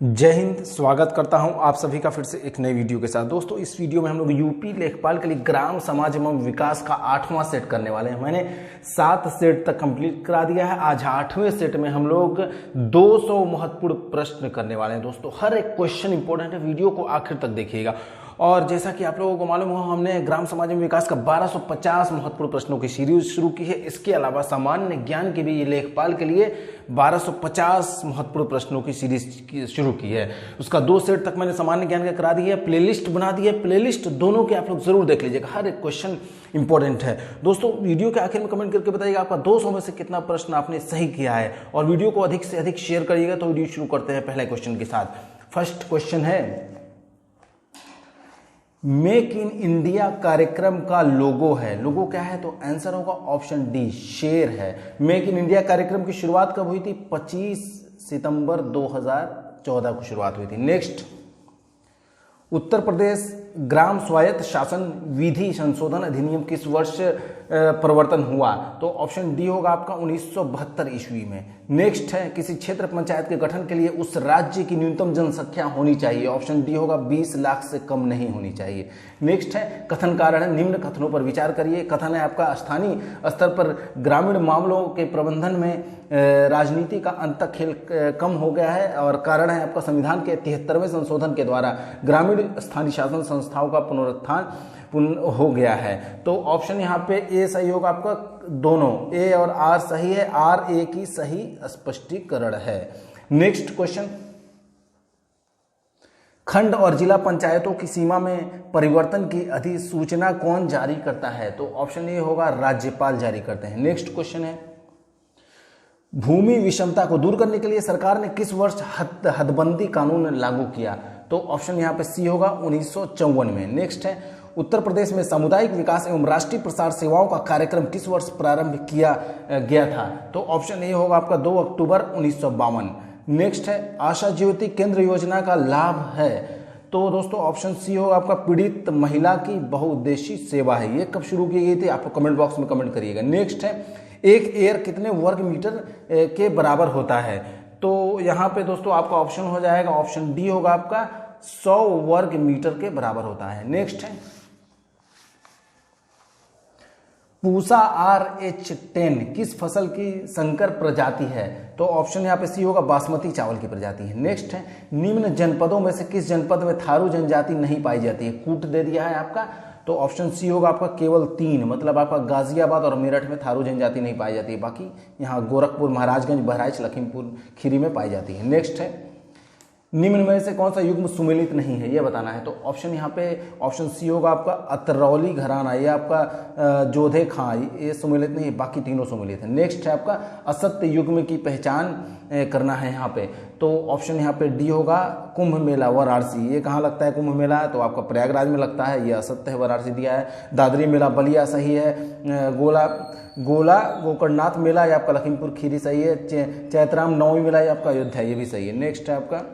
जय हिंद। स्वागत करता हूं आप सभी का फिर से एक नई वीडियो के साथ। दोस्तों, इस वीडियो में हम लोग यूपी लेखपाल के लिए ग्राम समाज एवं विकास का 8वां सेट करने वाले हैं। मैंने 7 सेट तक कंप्लीट करा दिया है। आज 8वें सेट में हम लोग 200 महत्वपूर्ण प्रश्न करने वाले हैं। दोस्तों, हर एक क्वेश्चन इंपॉर्टेंट है, वीडियो को आखिर तक देखिएगा। और जैसा कि आप लोगों को मालूम हो, हमने ग्राम समाज एवं विकास का 1250 महत्वपूर्ण प्रश्नों की सीरीज शुरू की है। इसके अलावा सामान्य ज्ञान के भी ये लेखपाल के लिए 1250 महत्वपूर्ण प्रश्नों की सीरीज शुरू की है। उसका 2 सेट तक मैंने सामान्य ज्ञान का करा दी है, प्लेलिस्ट बना दी है। प्लेलिस्ट दोनों के आप लोग जरूर देख लीजिएगा, हर एक क्वेश्चन इंपॉर्टेंट है। दोस्तों, वीडियो के आखिर में कमेंट करके बताइएगा आपका 200 में से कितना प्रश्न आपने सही किया है, और वीडियो को अधिक से अधिक शेयर करिएगा। तो वीडियो शुरू करते हैं पहले क्वेश्चन के साथ। फर्स्ट क्वेश्चन है, मेक इन इंडिया कार्यक्रम का लोगो है। लोगो क्या है? तो आंसर होगा ऑप्शन डी, शेर है। मेक इन इंडिया कार्यक्रम की शुरुआत कब हुई थी? 25 सितंबर 2014 को शुरुआत हुई थी। नेक्स्ट, उत्तर प्रदेश ग्राम स्वायत्त शासन विधि संशोधन अधिनियम किस वर्ष प्रवर्तन हुआ? तो ऑप्शन डी होगा आपका 1972 ईस्वी में। नेक्स्ट है, किसी क्षेत्र पंचायत के गठन के लिए उस राज्य की न्यूनतम जनसंख्या होनी चाहिए। ऑप्शन डी होगा 20 लाख से कम नहीं होनी चाहिए। नेक्स्ट है, कथन कारण है, निम्न कथनों पर विचार करिए। कथन है आपका, स्थानीय स्तर पर ग्रामीण मामलों के प्रबंधन में राजनीति का अंतःखेल कम हो गया है। और कारण है आपका, संविधान के 73वें संशोधन के द्वारा ग्रामीण स्थानीय शासन संस्थाओं का पुनरुत्थान हो गया है। तो ऑप्शन यहाँ पे ए सही होगा आपका। दोनों ए और आर सही है, आर ए की सही स्पष्टीकरण है। नेक्स्ट क्वेश्चन, खंड और जिला पंचायतों की सीमा में परिवर्तन की अधिसूचना कौन जारी करता है? तो ऑप्शन ए होगा, राज्यपाल जारी करते हैं। नेक्स्ट क्वेश्चन है, भूमि विषमता को दूर करने के लिए सरकार ने किस वर्ष हदबंदी कानून लागू किया? तो ऑप्शन यहाँ पे सी होगा 1954 में। नेक्स्ट है, उत्तर प्रदेश में सामुदायिक विकास एवं राष्ट्रीय प्रसार सेवाओं का कार्यक्रम किस वर्ष प्रारंभ किया गया था? तो ऑप्शन ए होगा आपका 2 अक्टूबर 1952। नेक्स्ट है, आशा ज्योति केंद्र योजना का लाभ है। तो दोस्तों ऑप्शन सी होगा आपका, पीड़ित महिला की बहुउद्देशीय सेवा है। ये कब शुरू की गई थी? आपको कमेंट बॉक्स में कमेंट करिएगा। नेक्स्ट है, एक एयर कितने वर्ग मीटर के बराबर होता है? तो यहाँ पे दोस्तों आपका ऑप्शन हो जाएगा, ऑप्शन डी होगा आपका 100 वर्ग मीटर के बराबर होता है। नेक्स्ट है, पूसा RH10 किस फसल की संकर प्रजाति है? तो ऑप्शन यहाँ पे सी होगा, बासमती चावल की प्रजाति है। नेक्स्ट है, निम्न जनपदों में से किस जनपद में थारू जनजाति नहीं पाई जाती है? कूट दे दिया है आपका, तो ऑप्शन सी होगा आपका केवल 3, मतलब आपका गाजियाबाद और मेरठ में थारू जनजाति नहीं पाई जाती है। बाकी यहाँ गोरखपुर, महाराजगंज, बहराइच, लखीमपुर खीरी में पाई जाती है। नेक्स्ट है, निम्न में से कौन सा युग्म सुमेलित नहीं है, ये बताना है। तो ऑप्शन यहाँ पे ऑप्शन सी होगा आपका अतरौली घराना, ये आपका जोधे खां, ये सुमेलित नहीं है, बाकी तीनों सुमेलित है। नेक्स्ट है आपका असत्य युग्म की पहचान करना है यहाँ पे। तो ऑप्शन यहाँ पे डी होगा कुंभ मेला वाराणसी। ये कहाँ लगता है कुंभ मेला? तो आपका प्रयागराज में लगता है, ये असत्य है, वाराणसी दिया है। दादरी मेला बलिया सही है। गोला गोकर्णनाथ मेला ये आपका लखीमपुर खीरी सही है। चैतराम नवमी मेला ये आपका अयोध्या, ये भी सही है। नेक्स्ट है आपका,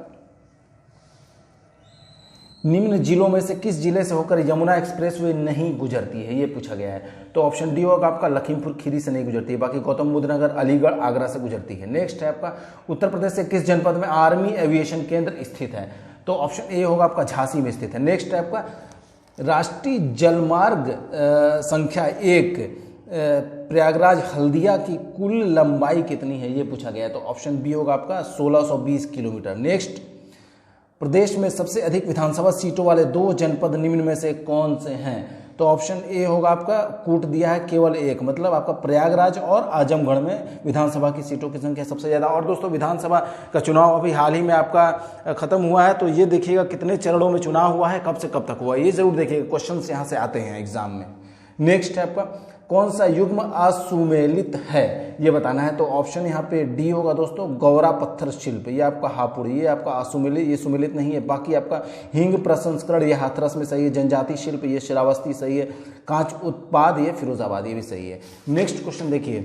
निम्न जिलों में से किस जिले से होकर यमुना एक्सप्रेसवे नहीं गुजरती है? ये पूछा गया है। तो ऑप्शन डी होगा आपका, लखीमपुर खीरी से नहीं गुजरती है। बाकी गौतम बुद्ध नगर, अलीगढ़, आगरा से गुजरती है। नेक्स्ट है आपका, उत्तर प्रदेश से किस जनपद में आर्मी एविएशन केंद्र स्थित है? तो ऑप्शन ए होगा आपका, झांसी में स्थित है। नेक्स्ट है आपका, राष्ट्रीय जलमार्ग संख्या 1 प्रयागराज हल्दिया की कुल लंबाई कितनी है? ये पूछा गया है। तो ऑप्शन बी होगा आपका 1620 किलोमीटर। नेक्स्ट, प्रदेश में सबसे अधिक विधानसभा सीटों वाले 2 जनपद निम्न में से कौन से हैं? तो ऑप्शन ए होगा आपका, कूट दिया है केवल 1, मतलब आपका प्रयागराज और आजमगढ़ में विधानसभा की सीटों की संख्या सबसे ज्यादा। और दोस्तों, विधानसभा का चुनाव अभी हाल ही में आपका खत्म हुआ है, तो ये देखिएगा कितने चरणों में चुनाव हुआ है, कब से कब तक हुआ, ये जरूर देखिएगा, क्वेश्चन यहाँ से आते हैं एग्जाम में। नेक्स्ट है आपका, कौन सा युग्म असुमेलित है, ये बताना है। तो ऑप्शन यहाँ पे डी होगा दोस्तों, गौरा पत्थर शिल्प, ये आपका हापुड़, ये आपका असुमेलित, ये सुमेलित नहीं है। बाकी आपका हिंग प्रसंस्करण, ये हाथरस में सही है। जनजाति शिल्प, ये श्रावस्ती सही है। कांच उत्पाद, ये फिरोजाबाद, ये भी सही है। नेक्स्ट क्वेश्चन देखिए,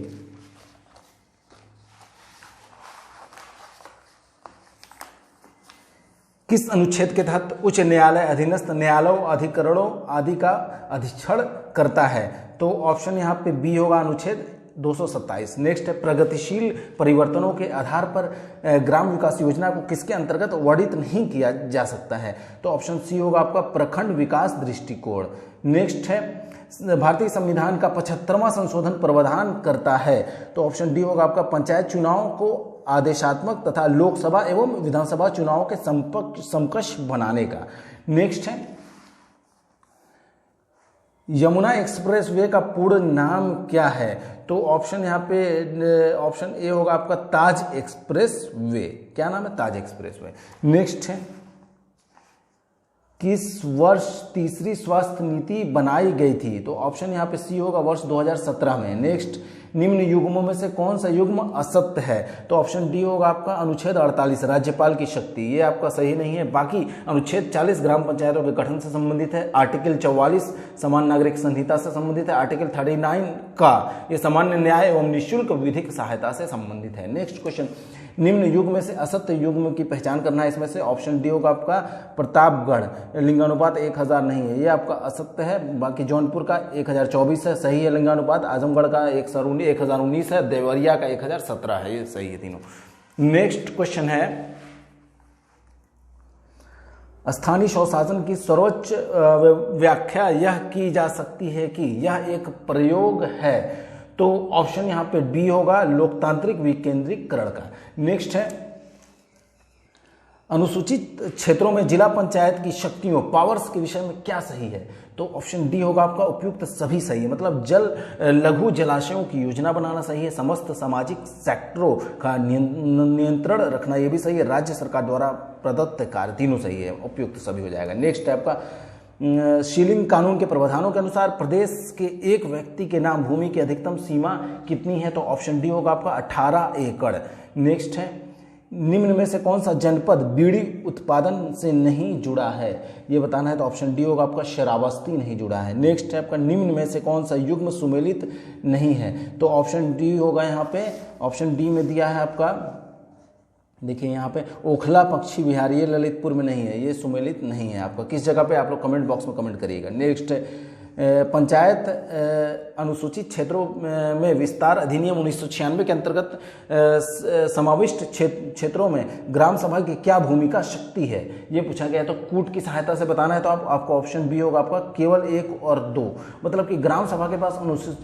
किस अनुच्छेद के तहत उच्च न्यायालय अधीनस्थ न्यायालयों, अधिकरणों आदि का अधीक्षण करता है? तो ऑप्शन यहाँ पे बी होगा, अनुच्छेद 227। नेक्स्ट है प्रगतिशील परिवर्तनों के आधार पर ग्राम विकास योजना को किसके अंतर्गत वर्णित नहीं किया जा सकता है, तो ऑप्शन सी होगा आपका प्रखंड विकास दृष्टिकोण। नेक्स्ट है भारतीय संविधान का 75वां संशोधन प्रावधान करता है, तो ऑप्शन डी होगा आपका पंचायत चुनाव को आदेशात्मक तथा लोकसभा एवं विधानसभा चुनाव के समकक्ष बनाने का। नेक्स्ट है यमुना एक्सप्रेस वे का पूर्ण नाम क्या है, तो ऑप्शन यहाँ पे ऑप्शन ए होगा आपका ताज एक्सप्रेस वे। क्या नाम है? ताज एक्सप्रेस वे। नेक्स्ट है किस वर्ष तीसरी स्वास्थ्य नीति बनाई गई थी, तो ऑप्शन यहाँ पे सी होगा वर्ष 2017 में। नेक्स्ट निम्न युग्मों में से कौन सा युग्म असत्य है, तो ऑप्शन डी होगा आपका अनुच्छेद 48 राज्यपाल की शक्ति, ये आपका सही नहीं है। बाकी अनुच्छेद 40 ग्राम पंचायतों के गठन से संबंधित है, आर्टिकल 44 समान नागरिक संहिता से संबंधित है, आर्टिकल 39 का ये सामान्य न्याय एवं निःशुल्क विधिक सहायता से संबंधित है। नेक्स्ट क्वेश्चन निम्न युग्म में से असत्य युग्म की पहचान करना है, इसमें से ऑप्शन डी होगा आपका प्रतापगढ़ लिंगानुपात 1000 नहीं है, ये आपका असत्य है। बाकी जौनपुर का 1024 है, सही है लिंगानुपात। आजमगढ़ का 1019 है, देवरिया का 1017 है, ये सही है तीनों। नेक्स्ट क्वेश्चन है स्थानीय स्वशासन की सर्वोच्च व्याख्या यह की जा सकती है कि यह एक प्रयोग है, तो ऑप्शन यहां पे बी होगा लोकतांत्रिक विकेंद्रीकरण का। नेक्स्ट है अनुसूचित क्षेत्रों में जिला पंचायत की शक्तियों पावर्स के विषय में क्या सही है, तो ऑप्शन डी होगा आपका उपयुक्त सभी सही है। मतलब लघु जलाशयों की योजना बनाना सही है, समस्त सामाजिक सेक्टरों का नियंत्रण रखना ये भी सही है, राज्य सरकार द्वारा प्रदत्त कार्य तीनों सही है, उपयुक्त सभी हो जाएगा। नेक्स्ट है आपका शीलिंग कानून के प्रावधानों के अनुसार प्रदेश के एक व्यक्ति के नाम भूमि की अधिकतम सीमा कितनी है, तो ऑप्शन डी होगा आपका 18 एकड़। नेक्स्ट है निम्न में से कौन सा जनपद बीड़ी उत्पादन से नहीं जुड़ा है, ये बताना है, तो ऑप्शन डी होगा आपका श्रावस्ती नहीं जुड़ा है। नेक्स्ट है आपका निम्न में से कौन सा युग्म सुमेलित नहीं है, तो ऑप्शन डी होगा यहाँ पे, ऑप्शन डी में दिया है आपका, देखिए यहाँ पे ओखला पक्षी विहार, ये ललितपुर में नहीं है, ये सुमेलित नहीं है आपका। किस जगह पे आप लोग कमेंट बॉक्स में कमेंट करिएगा। नेक्स्ट पंचायत अनुसूचित क्षेत्रों में विस्तार अधिनियम 1996 के अंतर्गत समाविष्ट क्षेत्रों में ग्राम सभा की क्या भूमिका शक्ति है, ये पूछा गया है। तो कूट की सहायता से बताना है, तो आपको ऑप्शन बी होगा आपका केवल 1 और 2, मतलब कि ग्राम सभा के पास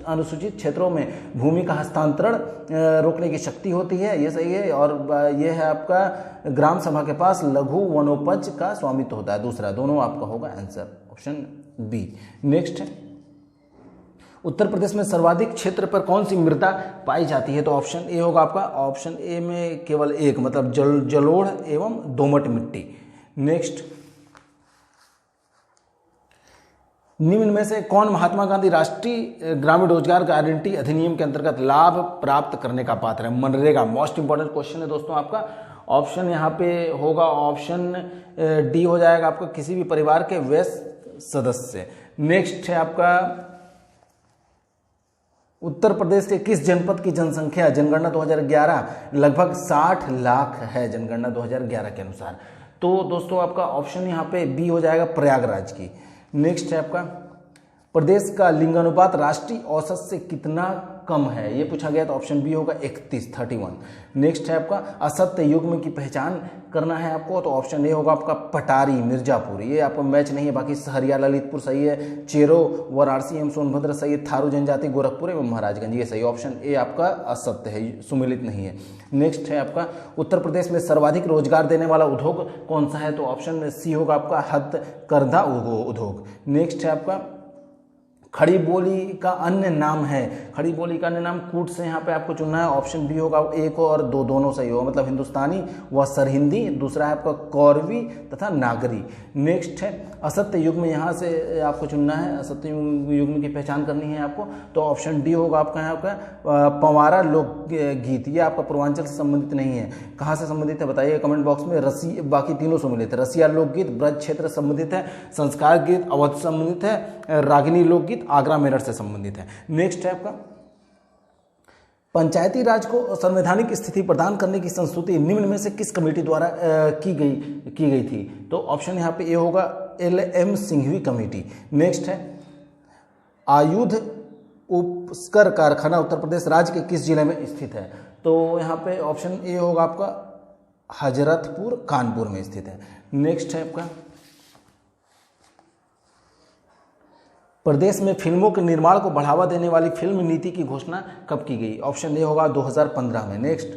अनुसूचित क्षेत्रों में भूमि का हस्तांतरण रोकने की शक्ति होती है, ये सही है। और ये है आपका ग्राम सभा के पास लघु वनोपज का स्वामित्व होता है, दूसरा, दोनों आपका होगा आंसर, ऑप्शन बी। नेक्स्ट है उत्तर प्रदेश में सर्वाधिक क्षेत्र पर कौन सी मृदा पाई जाती है, तो ऑप्शन ए होगा आपका, ऑप्शन ए में केवल एक, मतलब जलोढ़ एवं दोमट मिट्टी। नेक्स्ट निम्न में से कौन महात्मा गांधी राष्ट्रीय ग्रामीण रोजगार गारंटी अधिनियम के अंतर्गत लाभ प्राप्त करने का पात्र है, मनरेगा। मोस्ट इंपॉर्टेंट क्वेश्चन है दोस्तों आपका, ऑप्शन यहाँ पे होगा ऑप्शन डी हो जाएगा आपका, किसी भी परिवार के वयस्क सदस्य। नेक्स्ट है आपका उत्तर प्रदेश के किस जनपद की जनसंख्या जनगणना 2011 लगभग 60 लाख है, जनगणना 2011 के अनुसार। तो दोस्तों आपका ऑप्शन यहाँ पे बी हो जाएगा प्रयागराज की। नेक्स्ट है आपका प्रदेश का लिंगानुपात राष्ट्रीय औसत से कितना कम है, ये पूछा गया, तो ऑप्शन बी होगा 31। नेक्स्ट है आपका असत्य युग्म की पहचान करना है आपको, तो ऑप्शन ए होगा आपका पटारी मिर्जापुर, ये आपको मैच नहीं है। बाकी सहरिया ललितपुर सही है, चेरो वाराणसी एवं सोनभद्र सही है, थारू जनजाति गोरखपुर एवं महाराजगंज ये सही, ऑप्शन ए आपका असत्य है, सुमेलित नहीं है। नेक्स्ट है आपका उत्तर प्रदेश में सर्वाधिक रोजगार देने वाला उद्योग कौन सा है, तो ऑप्शन सी होगा आपका हथकरघा उद्योग। नेक्स्ट है आपका खड़ी बोली का अन्य नाम है, खड़ी बोली का अन्य नाम कूट से यहाँ पे आपको चुनना है, ऑप्शन बी होगा 1 और 2 दोनों सही होगा, मतलब हिंदुस्तानी व सरहिंदी, दूसरा है आपका कौरवी तथा नागरी। नेक्स्ट है असत्य युग्म, यहाँ से आपको चुनना है, असत्य युग्म की पहचान करनी है आपको, तो ऑप्शन डी होगा आपका यहाँ का पंवारा लोकगीत, ये आपका पूर्वांचल से संबंधित नहीं है। कहाँ से संबंधित है बताइए कमेंट बॉक्स में। बाकी तीनों सम्मिलित है, रसिया लोकगीत ब्रज क्षेत्र संबंधित है, संस्कार गीत अवध संबंधित है, रागिनी लोकगीत आगरा मेरठ से संबंधित है। नेक्स्ट है आपका पंचायती राज को संवैधानिक स्थिति प्रदान करने की संस्तुति निम्न में से किस कमेटी द्वारा की गई थी, तो ऑप्शन यहाँ पे ए होगा LM सिंघवी कमेटी। नेक्स्ट है आयुध उपस्कर कारखाना उत्तर प्रदेश राज्य के किस जिले में स्थित है? तो यहाँ पे ऑप्शन ए होगा आपका हजरतपुर कानपुर में स्थित है। नेक्स्ट है आपका प्रदेश में फिल्मों के निर्माण को बढ़ावा देने वाली फिल्म नीति की घोषणा कब की गई? ऑप्शन ए होगा 2015 में। नेक्स्ट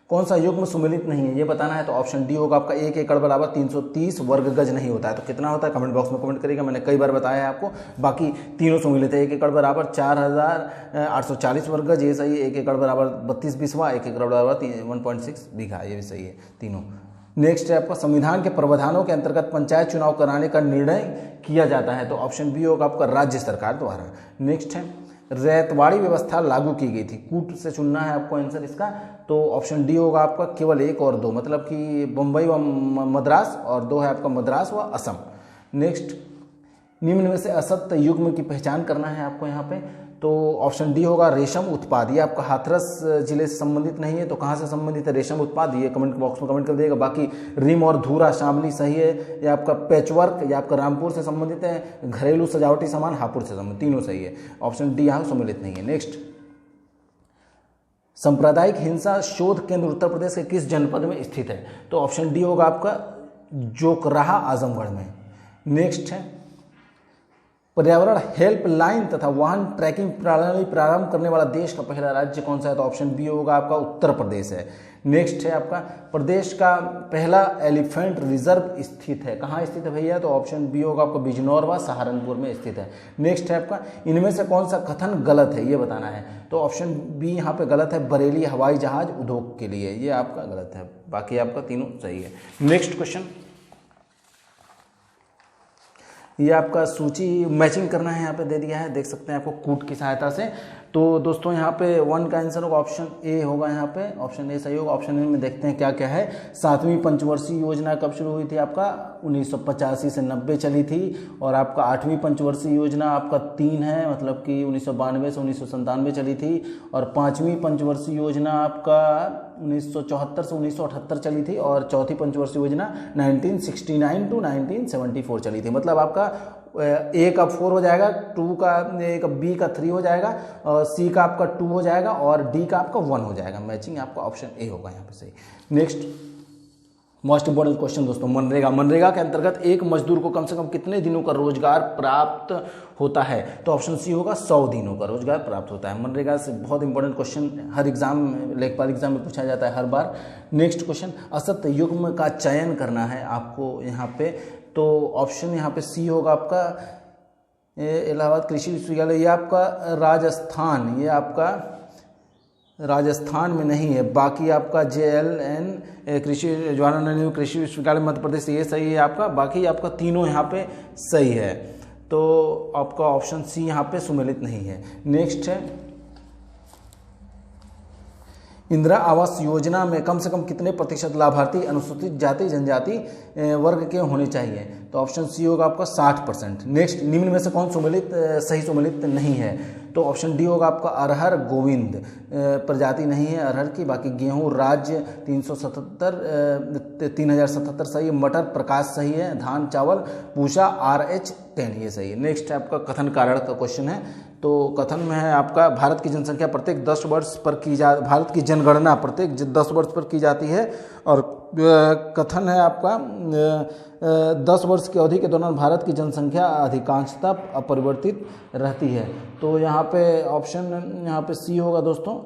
कौन सा युग्म सुमेलित नहीं है ये बताना है, तो ऑप्शन डी होगा आपका 1 एकड़ बराबर 330 वर्ग गज नहीं होता है। तो कितना होता है कमेंट बॉक्स में कमेंट करिएगा, मैंने कई बार बताया है आपको। बाकी तीनों सुमेलित है, 1 एकड़ बराबर 4840 वर्ग गज, ये सही है। 1 एकड़ बराबर 32 बिस्वा, 1 एकड़ बराबर 1.6 बीघा, ये भी सही है तीनों। नेक्स्ट है आपका संविधान के प्रावधानों के अंतर्गत पंचायत चुनाव कराने का निर्णय किया जाता है, तो ऑप्शन बी होगा आपका राज्य सरकार द्वारा। नेक्स्ट है रैयतवाड़ी व्यवस्था लागू की गई थी, कूट से चुनना है आपको आंसर इसका, तो ऑप्शन डी होगा आपका केवल 1 और 2, मतलब कि बम्बई व मद्रास, और 2 है आपका मद्रास व असम। नेक्स्ट निम्न में से असत्य युग्म की पहचान करना है आपको यहाँ पे, तो ऑप्शन डी होगा रेशम उत्पाद। ये आपका हाथरस जिले से संबंधित नहीं है, तो कहाँ से संबंधित है रेशम उत्पाद, ये कमेंट बॉक्स में कमेंट कर दिएगा। बाकी रिम और धूरा शामली सही है। ये आपका पैचवर्क, ये आपका रामपुर से संबंधित है। घरेलू सजावटी सामान हापुड़ से संबंधित, तीनों सही है। ऑप्शन डी यहाँ सम्मिलित नहीं है। नेक्स्ट सांप्रदायिक हिंसा शोध केंद्र उत्तर प्रदेश के किस जनपद में स्थित है? तो ऑप्शन डी होगा आपका जोकराहा आजमगढ़ में। नेक्स्ट है पर्यावरण हेल्पलाइन तथा वाहन ट्रैकिंग प्रणाली प्रारंभ करने वाला देश का पहला राज्य कौन सा है? तो ऑप्शन बी होगा आपका उत्तर प्रदेश है। नेक्स्ट है आपका प्रदेश का पहला एलिफेंट रिजर्व स्थित है, कहाँ स्थित है भैया? तो ऑप्शन बी होगा आपका बिजनौर व सहारनपुर में स्थित है। नेक्स्ट है आपका इनमें से कौन सा कथन गलत है ये बताना है, तो ऑप्शन बी यहाँ पे गलत है, बरेली हवाई जहाज उद्योग के लिए, ये आपका गलत है। बाकी आपका तीनों सही है। नेक्स्ट क्वेश्चन, ये आपका सूची मैचिंग करना है, यहाँ पे दे दिया है, देख सकते हैं आपको कूट की सहायता से। तो दोस्तों यहाँ पे 1 का आंसर होगा ऑप्शन ए होगा, यहाँ पे ऑप्शन ए सही होगा। ऑप्शन ए में देखते हैं क्या क्या है। 7वीं पंचवर्षीय योजना कब शुरू हुई थी? आपका 1985 से 90 चली थी, और आपका 8वीं पंचवर्षीय योजना आपका 3 है, मतलब कि 1992 से 1997 चली थी, और 5वीं पंचवर्षीय योजना आपका 1974 से 1978 चली थी, और 4थी पंचवर्षीय योजना 1969 टू 1974 चली थी। मतलब आपका ए का 4 हो जाएगा, 2 का ए का बी का 3 हो जाएगा, और सी का आपका 2 हो जाएगा, और डी का आपका 1 हो जाएगा। मैचिंग आपका ऑप्शन ए होगा यहाँ पे सही। नेक्स्ट मोस्ट इंपॉर्टेंट क्वेश्चन दोस्तों, मनरेगा। मनरेगा के अंतर्गत एक मजदूर को कम से कम कितने दिनों का रोजगार प्राप्त होता है? तो ऑप्शन सी होगा 100 दिनों का रोजगार प्राप्त होता है। मनरेगा से बहुत इंपॉर्टेंट क्वेश्चन हर एग्जाम में, लेखपाल एग्जाम में पूछा जाता है हर बार। नेक्स्ट क्वेश्चन, असत्य युग्म का चयन करना है आपको यहाँ पे, तो ऑप्शन यहाँ पे सी होगा आपका इलाहाबाद कृषि विश्वविद्यालय, ये आपका राजस्थान, ये आपका राजस्थान में नहीं है। बाकी आपका JLN कृषि जवाहरलाल नेहरू कृषि विश्वविद्यालय मध्य प्रदेश, ये सही है आपका। बाकी आपका तीनों यहाँ पे सही है, तो आपका ऑप्शन सी यहाँ पे सुमेलित नहीं है। नेक्स्ट है इंदिरा आवास योजना में कम से कम कितने प्रतिशत लाभार्थी अनुसूचित जाति जनजाति वर्ग के होने चाहिए? तो ऑप्शन सी होगा आपका 60%। नेक्स्ट निम्न में से कौन सुमेलित सही सुमेलित नहीं है? तो ऑप्शन डी होगा आपका अरहर गोविंद, प्रजाति नहीं है अरहर की। बाकी गेहूं राज्य 3077 सही है। मटर प्रकाश सही है। धान चावल पूषा RH10 ये सही है। नेक्स्ट है आपका कथन कारण का क्वेश्चन है, तो कथन में है आपका भारत की जनसंख्या प्रत्येक 10 वर्ष पर भारत की जनगणना प्रत्येक 10 वर्ष पर की जाती है, और कथन है आपका 10 वर्ष की अवधि के दौरान भारत की जनसंख्या अधिकांशतः अपरिवर्तित रहती है। तो यहाँ पे ऑप्शन यहाँ पे सी होगा दोस्तों,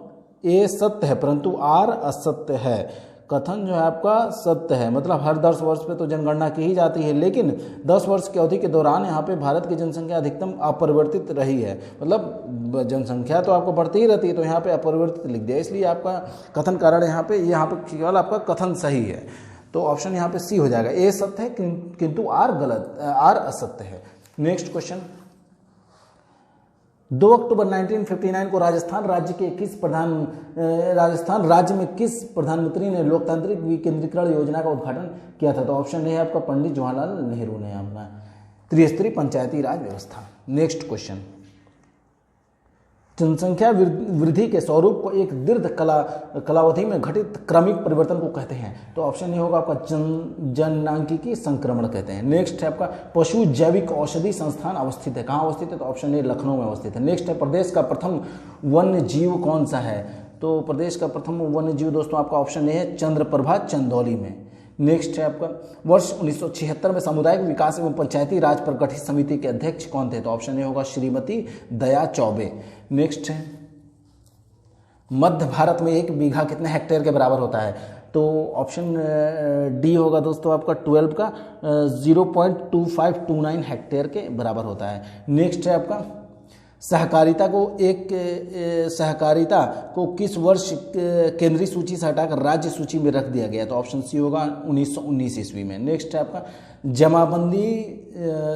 ए सत्य है परंतु आर असत्य है। कथन जो है आपका सत्य है, मतलब हर 10 वर्ष पे तो जनगणना की ही जाती है, लेकिन 10 वर्ष की अवधि के दौरान यहाँ पे भारत की जनसंख्या अधिकतम अपरिवर्तित रही है। मतलब जनसंख्या तो आपको बढ़ती ही रहती है, तो यहाँ पे अपरिवर्तित लिख दिया, इसलिए आपका कथन कारण यहाँ पे केवल आपका कथन सही है। तो ऑप्शन यहाँ पे सी हो जाएगा, ए सत्य है किंतु आर असत्य है। नेक्स्ट क्वेश्चन, 2 अक्टूबर 1959 को राजस्थान राज्य में किस प्रधानमंत्री ने लोकतांत्रिक विकेंद्रीकरण योजना का उद्घाटन किया था? तो ऑप्शन ए है आपका पंडित जवाहरलाल नेहरू ने अपना त्रिस्तरीय पंचायती राज व्यवस्था। नेक्स्ट क्वेश्चन, जनसंख्या वृद्धि के स्वरूप को एक दीर्घ कालावधि में घटित क्रमिक परिवर्तन को कहते हैं। तो ऑप्शन ए होगा आपका जननांकिकी संक्रमण कहते हैं। नेक्स्ट है आपका पशु जैविक औषधि संस्थान अवस्थित है, कहाँ अवस्थित है? तो ऑप्शन ए लखनऊ में अवस्थित है। नेक्स्ट है प्रदेश का प्रथम वन्य जीव कौन सा है? तो प्रदेश का प्रथम वन्य जीव दोस्तों आपका ऑप्शन ए है चंद्रप्रभा चंदौली में। नेक्स्ट है आपका वर्ष 1976 में सामुदायिक विकास एवं पंचायती राज पर गठित समिति के अध्यक्ष कौन थे? तो ऑप्शन ए होगा श्रीमती दया चौबे। नेक्स्ट है मध्य भारत में 1 बीघा कितने हेक्टेयर के बराबर होता है? तो ऑप्शन डी होगा दोस्तों आपका 12 का 0.2529 हेक्टेयर के बराबर होता है। नेक्स्ट है आपका सहकारिता को किस वर्ष केंद्रीय सूची से हटाकर राज्य सूची में रख दिया गया? तो ऑप्शन सी होगा 1919 ईस्वी में। नेक्स्ट है आपका जमाबंदी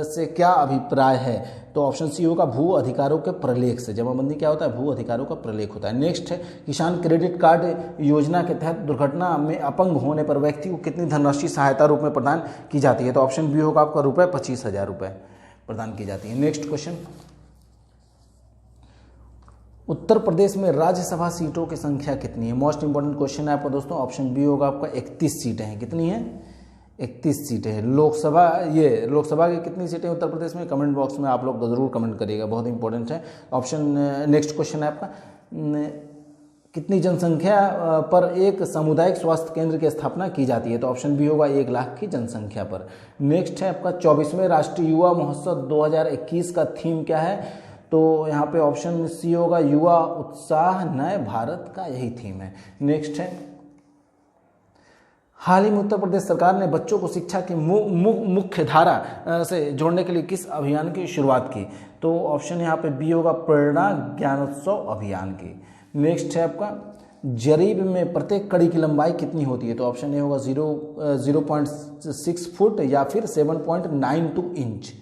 से क्या अभिप्राय है? तो ऑप्शन सी होगा भू अधिकारों के प्रलेख से। जमाबंदी क्या होता है? भू अधिकारों का प्रलेख होता है। नेक्स्ट है किसान क्रेडिट कार्ड योजना के तहत दुर्घटना में अपंग होने पर व्यक्ति को कितनी धनराशि सहायता रूप में प्रदान की जाती है? तो ऑप्शन बी होगा आपका 25,000 रुपये प्रदान की जाती है। नेक्स्ट क्वेश्चन उत्तर प्रदेश में राज्यसभा सीटों की संख्या कितनी है? मोस्ट इंपॉर्टेंट क्वेश्चन है आपका दोस्तों। ऑप्शन बी होगा आपका 31 सीटें हैं। कितनी है? 31 सीटें हैं। लोकसभा की कितनी सीटें उत्तर प्रदेश में? कमेंट बॉक्स में आप लोग जरूर कमेंट करिएगा, बहुत इंपॉर्टेंट है। ऑप्शन नेक्स्ट क्वेश्चन है आपका कितनी जनसंख्या पर एक सामुदायिक स्वास्थ्य केंद्र की स्थापना की जाती है? तो ऑप्शन बी होगा 1 लाख की जनसंख्या पर। नेक्स्ट है आपका 24वें राष्ट्रीय युवा महोत्सव 2021 का थीम क्या है? तो यहाँ पे ऑप्शन सी होगा युवा उत्साह नए भारत का यही थीम है। नेक्स्ट है हाल ही में उत्तर प्रदेश सरकार ने बच्चों को शिक्षा की मुख्य धारा से जोड़ने के लिए किस अभियान की शुरुआत की? तो ऑप्शन यहाँ पे बी होगा प्रेरणा ज्ञानोत्सव अभियान की। नेक्स्ट है आपका जरीब में प्रत्येक कड़ी की लंबाई कितनी होती है? तो ऑप्शन ए होगा 0.6 फुट या फिर 7.92 इंच।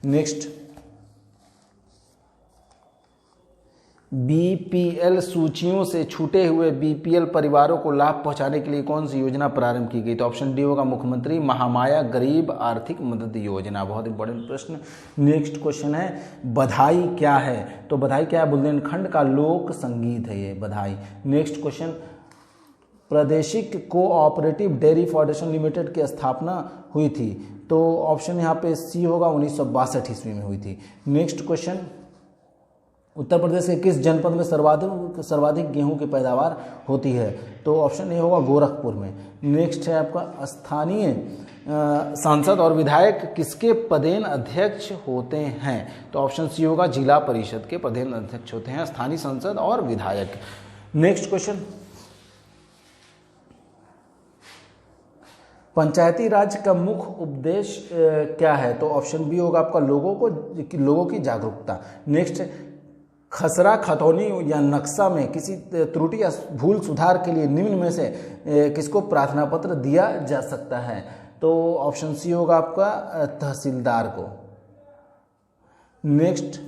नेक्स्ट बीपीएल सूचियों से छूटे हुए बीपीएल परिवारों को लाभ पहुंचाने के लिए कौन सी योजना प्रारंभ की गई? तो ऑप्शन डी होगा मुख्यमंत्री महामाया गरीब आर्थिक मदद योजना। बहुत इंपॉर्टेंट प्रश्न। नेक्स्ट क्वेश्चन है बधाई क्या है? तो बधाई क्या है? बुंदेलखंड का लोक संगीत है ये बधाई। नेक्स्ट क्वेश्चन प्रादेशिक कोऑपरेटिव डेयरी फेडरेशन लिमिटेड की स्थापना हुई थी? तो ऑप्शन यहाँ पे सी होगा 1962 ईस्वी में हुई थी। नेक्स्ट क्वेश्चन उत्तर प्रदेश के किस जनपद में सर्वाधिक गेहूं की पैदावार होती है? तो ऑप्शन ए होगा गोरखपुर में। नेक्स्ट है आपका स्थानीय सांसद और विधायक किसके पदेन अध्यक्ष होते हैं? तो ऑप्शन सी होगा जिला परिषद के पदेन अध्यक्ष होते हैं स्थानीय सांसद और विधायक। नेक्स्ट क्वेश्चन पंचायती राज का मुख्य उद्देश्य क्या है? तो ऑप्शन बी होगा आपका लोगों की जागरूकता। नेक्स्ट खसरा खतौनी या नक्शा में किसी त्रुटि या भूल सुधार के लिए निम्न में से किसको प्रार्थना पत्र दिया जा सकता है? तो ऑप्शन सी होगा आपका तहसीलदार को। नेक्स्ट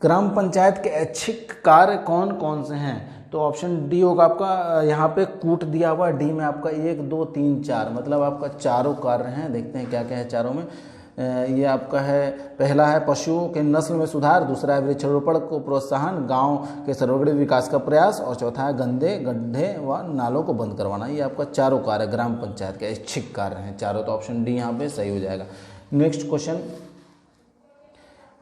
ग्राम पंचायत के ऐच्छिक कार्य कौन कौन से हैं? तो ऑप्शन डी होगा आपका यहाँ पे कूट दिया हुआ डी में आपका 1 2 3 4 मतलब आपका चारों कार्य हैं। देखते हैं क्या क्या है चारों में। ये आपका है पहला है पशुओं के नस्ल में सुधार, दूसरा है वृक्षारोपण को प्रोत्साहन, गांव के सर्वग्राही विकास का प्रयास और चौथा है गंदे गड्ढे व नालों को बंद करवाना। ये आपका चारों कार्य ग्राम पंचायत के ऐच्छिक कार्य हैं चारों। तो ऑप्शन डी यहाँ पे सही हो जाएगा। नेक्स्ट क्वेश्चन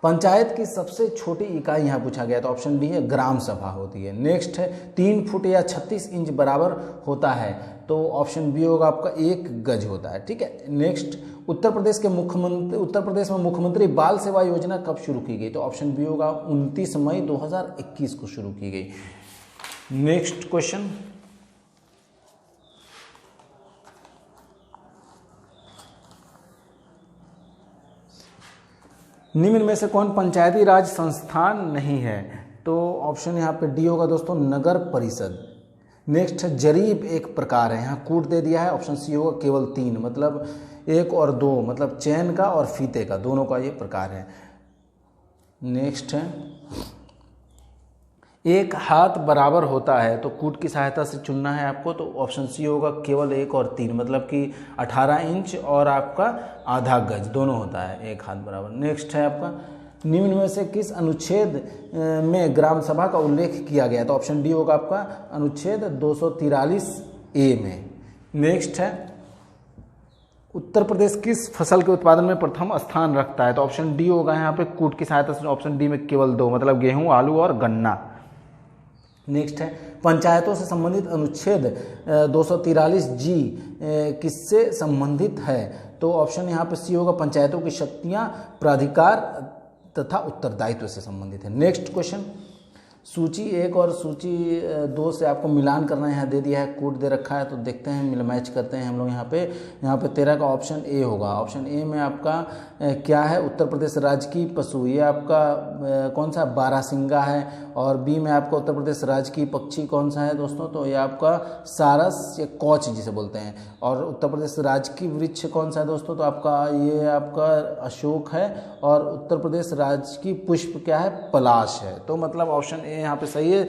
पंचायत की सबसे छोटी इकाई यहाँ पूछा गया तो ऑप्शन डी है ग्राम सभा होती है। नेक्स्ट है 3 फुट या 36 इंच बराबर होता है तो ऑप्शन बी होगा आपका 1 गज होता है। ठीक है। नेक्स्ट उत्तर प्रदेश में मुख्यमंत्री बाल सेवा योजना कब शुरू की गई? तो ऑप्शन बी होगा 29 मई 2021 को शुरू की गई। नेक्स्ट क्वेश्चन निम्न में से कौन पंचायती राज संस्थान नहीं है? तो ऑप्शन यहाँ पे डी होगा दोस्तों नगर परिषद। नेक्स्ट है जरीब एक प्रकार है, यहाँ कूट दे दिया है। ऑप्शन सी होगा केवल 3 मतलब 1 और 2 मतलब चैन का और फीते का दोनों का ये प्रकार है। नेक्स्ट है 1 हाथ बराबर होता है तो कूट की सहायता से चुनना है आपको तो ऑप्शन सी होगा केवल 1 और 3 मतलब कि 18 इंच और आपका आधा गज दोनों होता है 1 हाथ बराबर। नेक्स्ट है आपका निम्न में से किस अनुच्छेद में ग्राम सभा का उल्लेख किया गया है? तो ऑप्शन डी होगा आपका अनुच्छेद 243A में। नेक्स्ट है, उत्तर प्रदेश किस फसल के उत्पादन में प्रथम स्थान रखता है? तो ऑप्शन डी होगा यहाँ पे कूट की सहायता से। ऑप्शन डी में केवल 2, मतलब गेहूं, आलू और गन्ना। नेक्स्ट है, पंचायतों से संबंधित अनुच्छेद 243G किससे संबंधित है? तो ऑप्शन यहाँ पे सी होगा पंचायतों की शक्तियां, प्राधिकार तथा उत्तरदायित्व से संबंधित है। नेक्स्ट क्वेश्चन, सूची 1 और सूची 2 से आपको मिलान करना है, यहाँ दे दिया है, कोड दे रखा है, तो देखते हैं, मिल मैच करते हैं हम लोग। यहाँ पे 13 का ऑप्शन ए होगा। ऑप्शन ए में आपका क्या है? उत्तर प्रदेश राज्य की पशु, ये आपका कौन सा? बारहसिंगा है। और बी में आपका उत्तर प्रदेश राज्य की पक्षी कौन सा है दोस्तों? तो ये आपका सारस या कौच जिसे बोलते हैं। और उत्तर प्रदेश राज्य की वृक्ष कौन सा है दोस्तों? तो आपका ये आपका अशोक है। और उत्तर प्रदेश राज्य की पुष्प क्या है? पलाश है। तो मतलब ऑप्शन ए यहाँ पे सही है।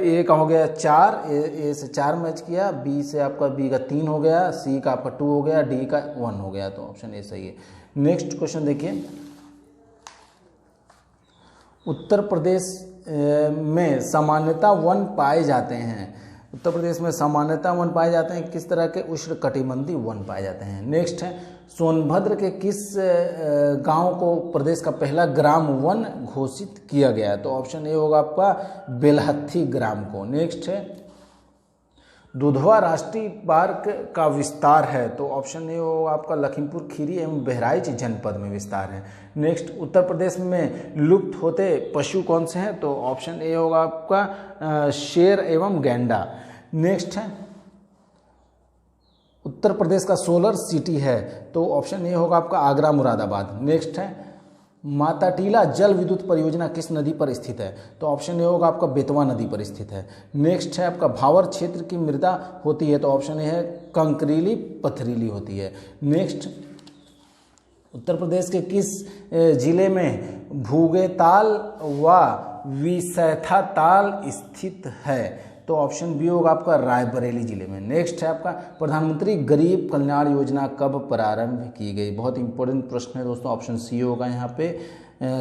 ए का हो गया 4, ए से 4 मैच किया, बी से आपका बी का 3 हो गया, सी का आपका 2 हो गया, डी का 1 हो गया। तो ऑप्शन ए सही है। नेक्स्ट क्वेश्चन देखिए, उत्तर प्रदेश में सामान्यतः वन पाए जाते हैं। उत्तर प्रदेश में सामान्यतः वन पाए जाते हैं, किस तरह के? उष्णकटिबंधीय वन पाए जाते हैं। नेक्स्ट है, सोनभद्र के किस गांव को प्रदेश का पहला ग्राम वन घोषित किया गया है? तो ऑप्शन ए होगा आपका बेलहत्थी ग्राम को। नेक्स्ट है, दुधवा राष्ट्रीय पार्क का विस्तार है? तो ऑप्शन ए होगा आपका लखीमपुर खीरी एवं बहराइच जनपद में विस्तार है। नेक्स्ट, उत्तर प्रदेश में लुप्त होते पशु कौन से हैं? तो ऑप्शन ए होगा आपका शेर एवं गैंडा। नेक्स्ट है, उत्तर प्रदेश का सोलर सिटी है? तो ऑप्शन ए होगा आपका आगरा मुरादाबाद। नेक्स्ट है, माता टीला जल विद्युत परियोजना किस नदी पर स्थित है? तो ऑप्शन ए होगा आपका बेतवा नदी पर स्थित है। नेक्स्ट है, आपका भावर क्षेत्र की मृदा होती है? तो ऑप्शन ए है कंकरीली पथरीली होती है। नेक्स्ट, उत्तर प्रदेश के किस जिले में भूगेताल व विसैथा ताल स्थित है? तो ऑप्शन बी होगा आपका रायबरेली जिले में। नेक्स्ट है आपका प्रधानमंत्री गरीब कल्याण योजना कब प्रारंभ की गई? बहुत इंपॉर्टेंट प्रश्न है दोस्तों। ऑप्शन सी होगा यहाँ पे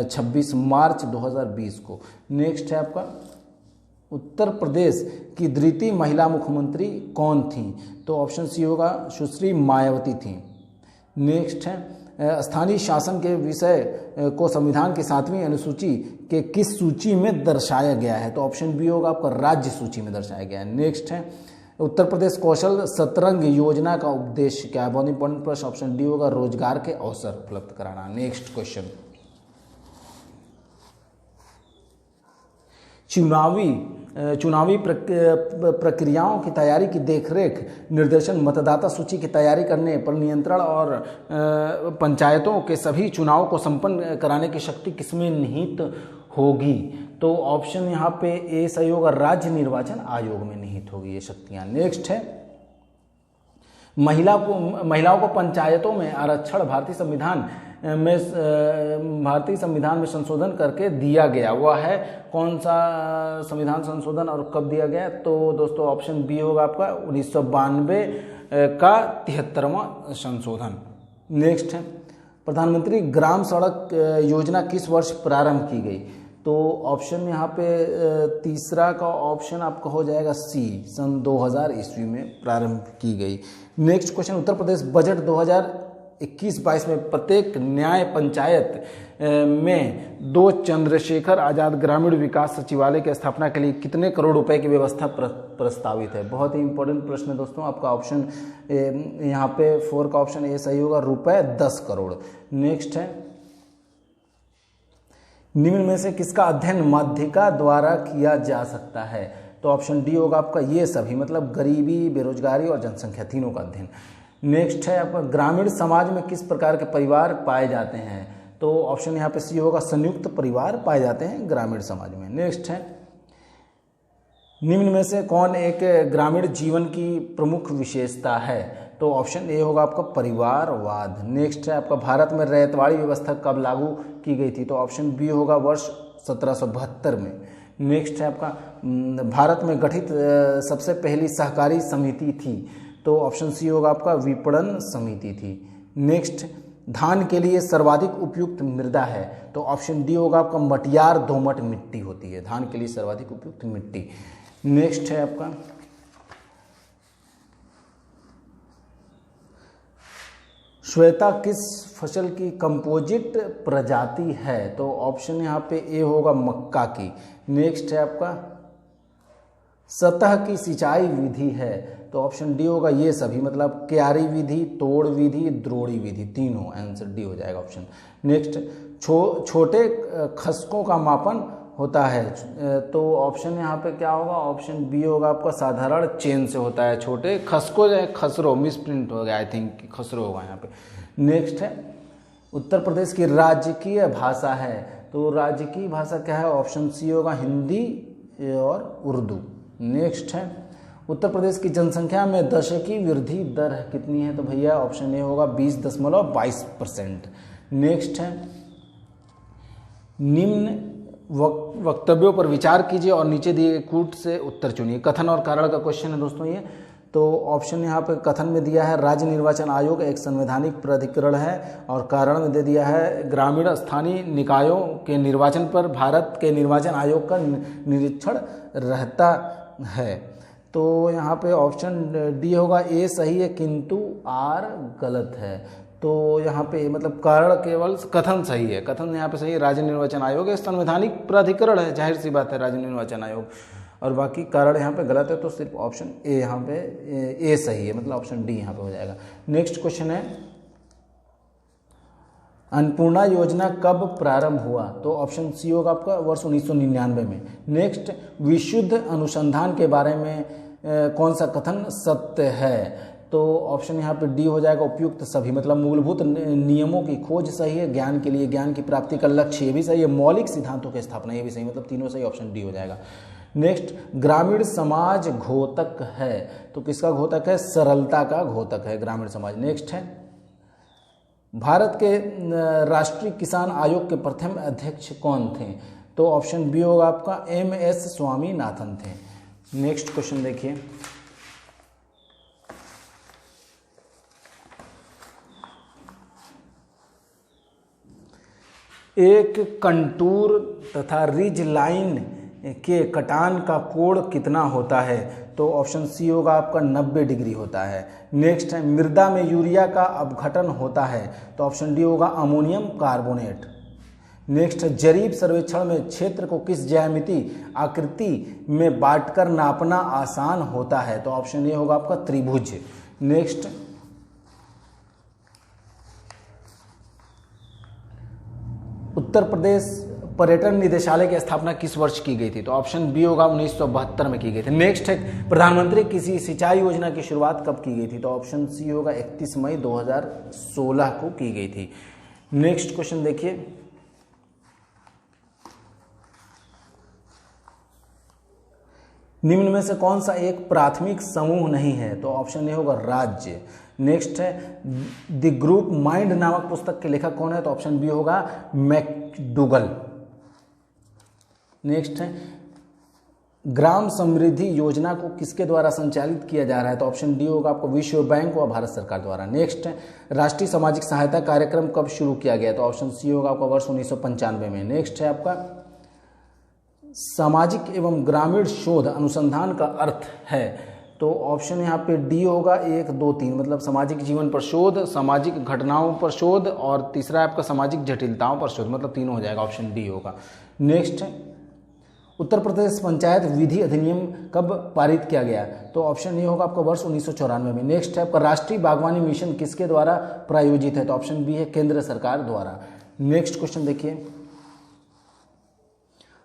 26 मार्च 2020 को। नेक्स्ट है आपका उत्तर प्रदेश की द्वितीय महिला मुख्यमंत्री कौन थी? तो ऑप्शन सी होगा सुश्री मायावती थी। नेक्स्ट है, स्थानीय शासन के विषय को संविधान की 7वीं अनुसूची के किस सूची में दर्शाया गया है? तो ऑप्शन बी होगा आपका राज्य सूची में दर्शाया गया है। नेक्स्ट है, उत्तर प्रदेश कौशल सतरंग योजना का उद्देश्य क्या है? बहुत इंपॉर्टेंट प्रश्न। ऑप्शन डी होगा रोजगार के अवसर उपलब्ध कराना। नेक्स्ट क्वेश्चन, चुनावी प्रक्रियाओं की तैयारी की देखरेख, निर्देशन, मतदाता सूची की तैयारी करने पर नियंत्रण और पंचायतों के सभी चुनाव को संपन्न कराने की शक्ति किसमें निहित होगी? तो ऑप्शन यहाँ पे ए सही होगा, राज्य निर्वाचन आयोग में निहित होगी ये शक्तियाँ। नेक्स्ट है, महिलाओं को पंचायतों में आरक्षण भारतीय संविधान में संशोधन करके दिया गया, वह है कौन सा संविधान संशोधन और कब दिया गया? तो दोस्तों ऑप्शन बी होगा आपका 1992 का 73वां संशोधन। नेक्स्ट है, प्रधानमंत्री ग्राम सड़क योजना किस वर्ष प्रारंभ की गई? तो ऑप्शन यहाँ पे तीसरा का ऑप्शन आपका हो जाएगा सी, सन 2000 ईस्वी में प्रारंभ की गई। Next question, Uttar Pradesh budget 2021-22 में प्रत्येक न्याय पंचायत में 2 चंद्रशेखर आजाद ग्रामीण विकास सचिवालय की स्थापना के लिए कितने करोड़ रुपए की व्यवस्था प्रस्तावित है? बहुत ही इंपॉर्टेंट प्रश्न है दोस्तों। आपका ऑप्शन यहाँ पे 4 का ऑप्शन ए सही होगा, रुपए 10 करोड़। नेक्स्ट है, निम्न में से किसका अध्ययन माध्यिका द्वारा किया जा सकता है? तो ऑप्शन डी होगा आपका ये सभी, मतलब गरीबी, बेरोजगारी और जनसंख्या तीनों का अध्ययन। नेक्स्ट है आपका ग्रामीण समाज में किस प्रकार के परिवार पाए जाते हैं? तो ऑप्शन यहाँ पे सी होगा, संयुक्त परिवार पाए जाते हैं ग्रामीण समाज में। नेक्स्ट है, निम्न में से कौन एक ग्रामीण जीवन की प्रमुख विशेषता है? तो ऑप्शन ए होगा आपका परिवारवाद। नेक्स्ट है आपका भारत में रैयतवाड़ी व्यवस्था कब लागू की गई थी? तो ऑप्शन बी होगा वर्ष 1772 में। नेक्स्ट है आपका भारत में गठित सबसे पहली सहकारी समिति थी? तो ऑप्शन सी होगा आपका विपणन समिति थी। नेक्स्ट, धान के लिए सर्वाधिक उपयुक्त मृदा है? तो ऑप्शन डी होगा आपका मटियार दोमट मिट्टी होती है धान के लिए सर्वाधिक उपयुक्त मिट्टी। नेक्स्ट है आपका श्वेता किस फसल की कंपोजिट प्रजाति है? तो ऑप्शन यहाँ पे ए होगा मक्का की। नेक्स्ट है आपका सतह की सिंचाई विधि है? तो ऑप्शन डी होगा ये सभी, मतलब क्यारी विधि, तोड़ विधि, द्रोणी विधि, तीनों। आंसर डी हो जाएगा ऑप्शन। नेक्स्ट छोटे खसकों का मापन होता है? तो ऑप्शन यहाँ पे क्या होगा? ऑप्शन बी होगा आपका साधारण चेन से होता है। छोटे खसको या खसरो, मिस प्रिंट हो गया, आई थिंक खसरो होगा यहाँ पे। नेक्स्ट है उत्तर प्रदेश की राजकीय भाषा है? तो राजकीय भाषा क्या है? ऑप्शन सी होगा हिंदी और उर्दू। नेक्स्ट है उत्तर प्रदेश की जनसंख्या में दशकीय वृद्धि दर कितनी है? तो भैया ऑप्शन ए होगा 20.22%। नेक्स्ट है निम्न वक्तव्यों पर विचार कीजिए और नीचे दिए गए कूट से उत्तर चुनिए। कथन और कारण का क्वेश्चन है दोस्तों ये। तो ऑप्शन यहाँ पे कथन में दिया है राज्य निर्वाचन आयोग एक संवैधानिक प्राधिकरण है, और कारण में दे दिया है ग्रामीण स्थानीय निकायों के निर्वाचन पर भारत के निर्वाचन आयोग का निरीक्षण रहता है। तो यहाँ पे ऑप्शन डी होगा ए सही है किंतु आर गलत है। तो यहाँ पे मतलब कारण केवल कथन सही है, कथन यहाँ पे सही है। राज्य निर्वाचन आयोग एक संवैधानिक प्राधिकरण है, जाहिर सी बात है राज्य निर्वाचन आयोग, और बाकी कारण यहाँ पे गलत है। तो सिर्फ ऑप्शन ए यहाँ पे ए सही है, मतलब ऑप्शन डी यहाँ पे हो जाएगा। नेक्स्ट क्वेश्चन है अन्नपूर्णा योजना कब प्रारंभ हुआ? तो ऑप्शन सी होगा आपका वर्ष 1999 में। नेक्स्ट विशुद्ध अनुसंधान के बारे में कौन सा कथन सत्य है? तो ऑप्शन यहाँ पे डी हो जाएगा उपयुक्त सभी, मतलब मूलभूत नियमों की खोज सही है, ज्ञान के लिए ज्ञान की प्राप्ति का लक्ष्य ये भी सही है, मौलिक सिद्धांतों की स्थापना ये भी सही, मतलब तीनों सही, ऑप्शन डी हो जाएगा। नेक्स्ट ग्रामीण समाज घोतक है? तो किसका घोतक है? सरलता का घोतक है ग्रामीण समाज। नेक्स्ट है भारत के राष्ट्रीय किसान आयोग के प्रथम अध्यक्ष कौन थे? तो ऑप्शन बी होगा आपका MS स्वामीनाथन थे। नेक्स्ट क्वेश्चन देखिए एक कंटूर तथा रिज लाइन के कटान का कोण कितना होता है? तो ऑप्शन सी होगा आपका 90 डिग्री होता है। नेक्स्ट है मृदा में यूरिया का अपघटन होता है? तो ऑप्शन डी होगा अमोनियम कार्बोनेट। नेक्स्ट है जरीब सर्वेक्षण में क्षेत्र को किस ज्यामिति आकृति में बांटकर नापना आसान होता है? तो ऑप्शन ए होगा आपका त्रिभुज। नेक्स्ट उत्तर प्रदेश पर्यटन निदेशालय की स्थापना किस वर्ष की गई थी? तो ऑप्शन बी होगा 1972 में की गई थी। नेक्स्ट है प्रधानमंत्री किसी सिंचाई योजना की शुरुआत कब की गई थी? तो ऑप्शन सी होगा 31 मई 2016 को की गई थी। नेक्स्ट क्वेश्चन देखिए निम्न में से कौन सा एक प्राथमिक समूह नहीं है? तो ऑप्शन ए होगा राज्य। नेक्स्ट है द ग्रुप माइंड नामक पुस्तक के लेखक कौन है? तो ऑप्शन बी होगा मैकडूगल। नेक्स्ट है ग्राम समृद्धि योजना को किसके द्वारा संचालित किया जा रहा है? तो ऑप्शन डी होगा आपको विश्व बैंक व भारत सरकार द्वारा। नेक्स्ट है राष्ट्रीय सामाजिक सहायता कार्यक्रम कब शुरू किया गया? तो ऑप्शन सी होगा आपका वर्ष 1995 में। नेक्स्ट है आपका सामाजिक एवं ग्रामीण शोध अनुसंधान का अर्थ है? तो ऑप्शन यहाँ पे डी होगा 1, 2, 3, मतलब सामाजिक जीवन पर शोध, सामाजिक घटनाओं पर शोध, और तीसरा आपका सामाजिक जटिलताओं पर शोध, मतलब तीनों हो जाएगा, ऑप्शन डी होगा। नेक्स्ट उत्तर प्रदेश पंचायत विधि अधिनियम कब पारित किया गया? तो ऑप्शन ए होगा आपका वर्ष 1994 में। नेक्स्ट है आपका राष्ट्रीय बागवानी मिशन किसके द्वारा प्रायोजित है? तो ऑप्शन बी है केंद्र सरकार द्वारा। नेक्स्ट क्वेश्चन देखिए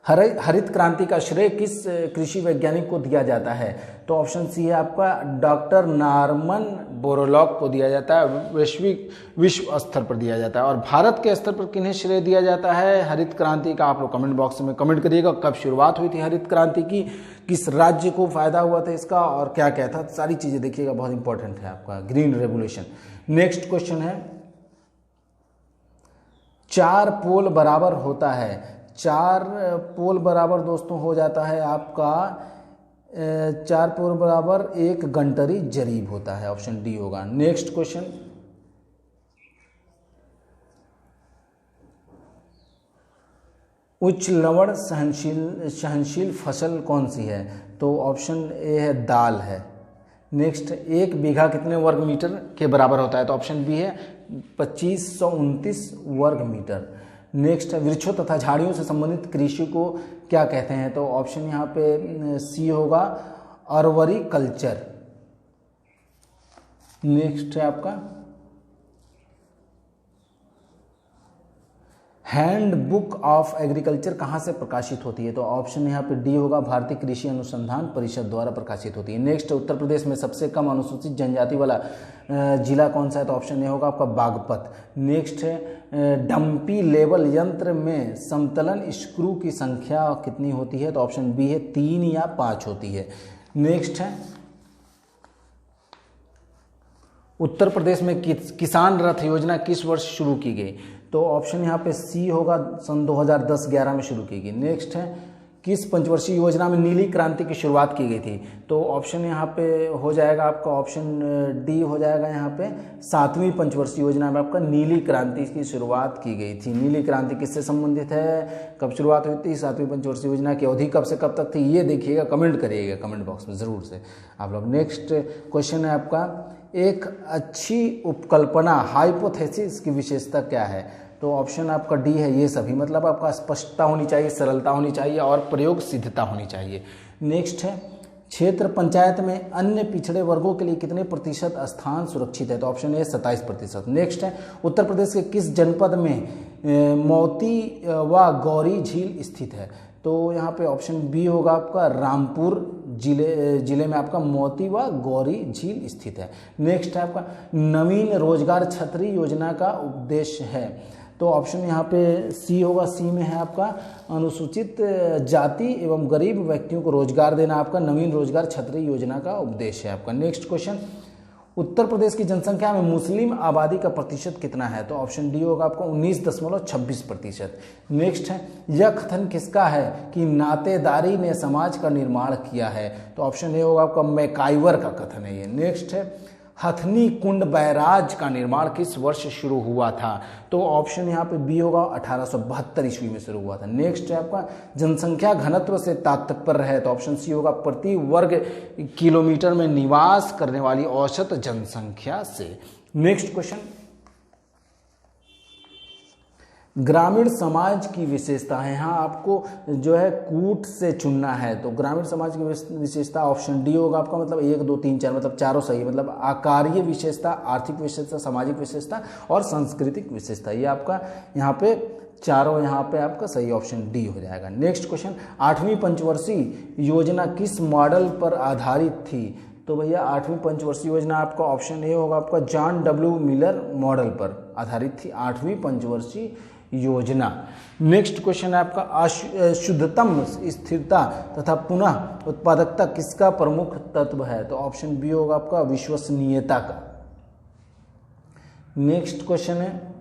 हरित क्रांति का श्रेय किस कृषि वैज्ञानिक को दिया जाता है? तो ऑप्शन सी है आपका डॉक्टर नॉर्मन बोरलॉग को दिया जाता है, विश्व स्तर पर दिया जाता है। और भारत के स्तर पर किन्हें श्रेय दिया जाता है हरित क्रांति का? आप लोग कमेंट बॉक्स में कमेंट करिएगा। कब शुरुआत हुई थी हरित क्रांति की, किस राज्य को फायदा हुआ था इसका, और क्या क्या था, सारी चीजें देखिएगा, बहुत इंपॉर्टेंट है आपका ग्रीन रेवोल्यूशन। नेक्स्ट क्वेश्चन है 4 पोल बराबर होता है? 4 पोल बराबर दोस्तों हो जाता है आपका 4 पोल बराबर 1 गंटरी जरीब होता है, ऑप्शन डी होगा। नेक्स्ट क्वेश्चन उच्च लवण सहनशील फसल कौन सी है? तो ऑप्शन ए है दाल है। नेक्स्ट, 1 बीघा कितने वर्ग मीटर के बराबर होता है? तो ऑप्शन बी है 2529 वर्ग मीटर। नेक्स्ट, वृक्षों तथा झाड़ियों से संबंधित कृषि को क्या कहते हैं? तो ऑप्शन यहाँ पे सी होगा अर्वरी कल्चर। नेक्स्ट है आपका हैंड बुक ऑफ एग्रीकल्चर कहाँ से प्रकाशित होती है? तो ऑप्शन यहाँ पे डी होगा भारतीय कृषि अनुसंधान परिषद द्वारा प्रकाशित होती है। नेक्स्ट, उत्तर प्रदेश में सबसे कम अनुसूचित जनजाति वाला जिला कौन सा है? तो ऑप्शन ए होगा आपका बागपत। नेक्स्ट है डंपी लेवल यंत्र में समतलन स्क्रू की संख्या कितनी होती है? तो ऑप्शन बी है 3 या 5 होती है। नेक्स्ट है उत्तर प्रदेश में किसान रथ योजना किस वर्ष शुरू की गई? तो ऑप्शन यहाँ पे सी होगा सन 2010-11 में शुरू की गई। नेक्स्ट है किस पंचवर्षीय योजना में नीली क्रांति की शुरुआत की गई थी? तो ऑप्शन यहाँ पे हो जाएगा आपका ऑप्शन डी हो जाएगा यहाँ पे 7वीं पंचवर्षीय योजना में आपका नीली क्रांति की शुरुआत की गई थी। नीली क्रांति किससे संबंधित है, कब शुरुआत हुई थी? 7वीं पंचवर्षीय योजना की अवधि कब से कब तक थी? ये देखिएगा, कमेंट करिएगा कमेंट बॉक्स में ज़रूर से आप लोग। नेक्स्ट क्वेश्चन है आपका एक अच्छी उपकल्पना हाइपोथेसिस की विशेषता क्या है? तो ऑप्शन आपका डी है ये सभी, मतलब आपका स्पष्टता होनी चाहिए, सरलता होनी चाहिए और प्रयोग सिद्धता होनी चाहिए। नेक्स्ट है क्षेत्र पंचायत में अन्य पिछड़े वर्गों के लिए कितने प्रतिशत स्थान सुरक्षित है? तो ऑप्शन ए 27%। नेक्स्ट है उत्तर प्रदेश के किस जनपद में मोती व गौरी झील स्थित है? तो यहाँ पे ऑप्शन बी होगा आपका रामपुर जिले में आपका मोती व गौरी झील स्थित है। नेक्स्ट है आपका नवीन रोजगार छतरी योजना का उद्देश्य है? तो ऑप्शन यहाँ पे सी होगा, सी में है आपका अनुसूचित जाति एवं गरीब व्यक्तियों को रोजगार देना आपका नवीन रोजगार छतरी योजना का उद्देश्य है आपका। नेक्स्ट क्वेश्चन उत्तर प्रदेश की जनसंख्या में मुस्लिम आबादी का प्रतिशत कितना है? तो ऑप्शन डी होगा आपका 19.26%। नेक्स्ट है यह कथन किसका है कि नातेदारी ने समाज का निर्माण किया है? तो ऑप्शन ए होगा आपका मैकाइवर का कथन है ये। नेक्स्ट है हथनी कुंड बैराज का निर्माण किस वर्ष शुरू हुआ था? तो ऑप्शन यहाँ पे बी होगा 1872 ईस्वी में शुरू हुआ था। नेक्स्ट है आपका जनसंख्या घनत्व से तात्पर्य है? तो ऑप्शन सी होगा प्रति वर्ग किलोमीटर में निवास करने वाली औसत जनसंख्या से। नेक्स्ट क्वेश्चन ग्रामीण समाज की विशेषता है। यहाँ आपको जो है कूट से चुनना है। तो ग्रामीण समाज की विशेषता ऑप्शन डी होगा आपका, मतलब 1 2 3 4 मतलब चारों सही, मतलब आकारीय विशेषता, आर्थिक विशेषता, सामाजिक विशेषता और सांस्कृतिक विशेषता, ये आपका यहाँ पे चारों यहाँ पे आपका सही ऑप्शन डी हो जाएगा। नेक्स्ट क्वेश्चन 8वीं पंचवर्षीय योजना किस मॉडल पर आधारित थी? तो भैया 8वीं पंचवर्षीय योजना आपका ऑप्शन ए होगा आपका जॉन डब्ल्यू मिलर मॉडल पर आधारित थी 8वीं पंचवर्षीय योजना। नेक्स्ट क्वेश्चन है आपका शुद्धतम स्थिरता तथा पुनः उत्पादकता किसका प्रमुख तत्व है? तो ऑप्शन बी होगा आपका विश्वसनीयता का। नेक्स्ट क्वेश्चन है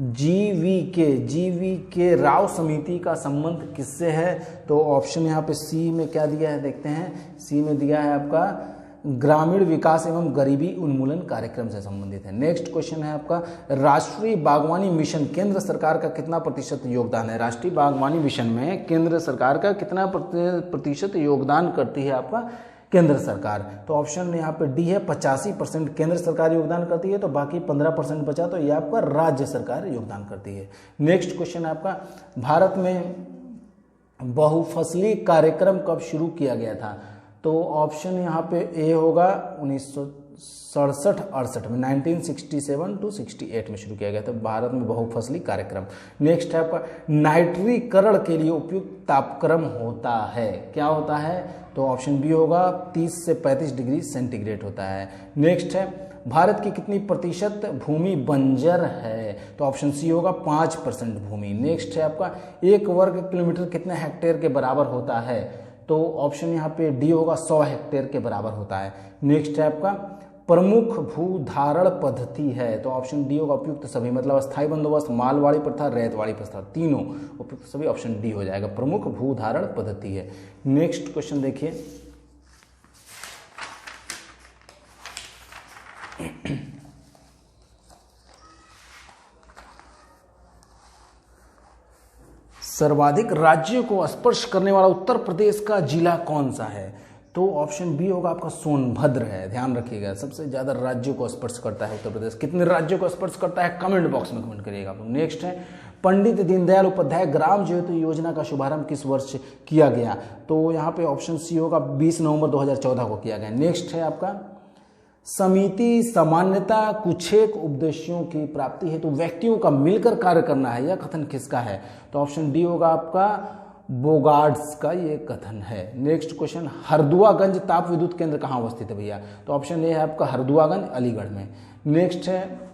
जीवी के राव समिति का संबंध किससे है? तो ऑप्शन यहाँ पे सी में क्या दिया है देखते हैं। सी में दिया है आपका ग्रामीण विकास एवं गरीबी उन्मूलन कार्यक्रम से संबंधित है। नेक्स्ट क्वेश्चन है आपका राष्ट्रीय बागवानी मिशन केंद्र सरकार का कितना प्रतिशत योगदान है? राष्ट्रीय बागवानी मिशन में केंद्र सरकार का कितना प्रतिशत योगदान करती है आपका केंद्र सरकार? तो ऑप्शन यहाँ पे डी है 85% केंद्र सरकार योगदान करती है, तो बाकी 15% बचा तो ये आपका राज्य सरकार योगदान करती है। नेक्स्ट क्वेश्चन है आपका भारत में बहुफसली कार्यक्रम कब शुरू किया गया था? तो ऑप्शन यहाँ पे ए होगा 1967-68 में 1967 to 68 में शुरू किया गया था भारत में बहुफसली कार्यक्रम। नेक्स्ट है आपका नाइट्रीकरण के लिए उपयुक्त तापक्रम होता है, क्या होता है? तो ऑप्शन बी होगा 30 से 35 डिग्री सेंटीग्रेड होता है। नेक्स्ट है भारत की कितनी प्रतिशत भूमि बंजर है? तो ऑप्शन सी होगा 5% भूमि। नेक्स्ट है आपका 1 वर्ग किलोमीटर कितने हेक्टेयर के बराबर होता है? तो ऑप्शन यहाँ पे डी होगा 100 हेक्टेयर के बराबर होता है। नेक्स्ट है आपका प्रमुख भूधारण पद्धति है? तो ऑप्शन डी होगा उपयुक्त सभी, मतलब स्थायी बंदोबस्त, मालवाड़ी प्रथा, रैयतवाड़ी प्रथा, तीनों उपयुक्त सभी, ऑप्शन डी हो जाएगा, प्रमुख भूधारण पद्धति है। नेक्स्ट क्वेश्चन देखिए सर्वाधिक राज्यों को स्पर्श करने वाला उत्तर प्रदेश का जिला कौन सा है? तो ऑप्शन बी होगा आपका सोनभद्र है। ध्यान रखिएगा, सबसे ज्यादा राज्यों को स्पर्श करता है उत्तर प्रदेश। कितने राज्यों को स्पर्श करता है कमेंट बॉक्स में कमेंट करिएगा आप लोग। नेक्स्ट है पंडित दीनदयाल उपाध्याय ग्राम ज्योति योजना का शुभारंभ किस वर्ष किया गया? तो यहाँ पे ऑप्शन सी होगा 20 नवंबर 2014 को किया गया। नेक्स्ट है आपका समिति सामान्यता कुछेक उद्देश्यों की प्राप्ति हेतु व्यक्तियों का मिलकर कार्य करना है, यह कथन किसका है? तो ऑप्शन डी होगा आपका बोगार्ड्स का ये कथन है। नेक्स्ट क्वेश्चन हरदुआगंज ताप विद्युत केंद्र कहाँ अवस्थित है भैया? तो ऑप्शन ए है आपका हरदुआगंज अलीगढ़ में। नेक्स्ट है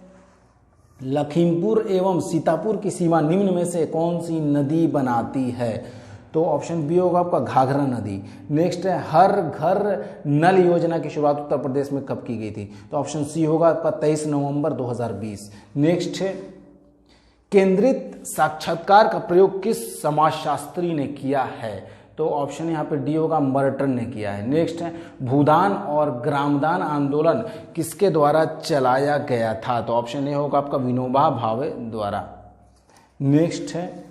लखीमपुर एवं सीतापुर की सीमा निम्न में से कौन सी नदी बनाती है? तो ऑप्शन बी होगा आपका घाघरा नदी। नेक्स्ट है हर घर नल योजना की शुरुआत उत्तर प्रदेश में कब की गई थी? तो ऑप्शन सी होगा आपका 23 नवंबर 2020। नेक्स्ट है केंद्रित साक्षात्कार का प्रयोग किस समाजशास्त्री ने किया है? तो ऑप्शन यहाँ पे डी होगा मर्टन ने किया है। नेक्स्ट है भूदान और ग्रामदान आंदोलन किसके द्वारा चलाया गया था? तो ऑप्शन ए होगा आपका विनोबा भावे द्वारा। नेक्स्ट है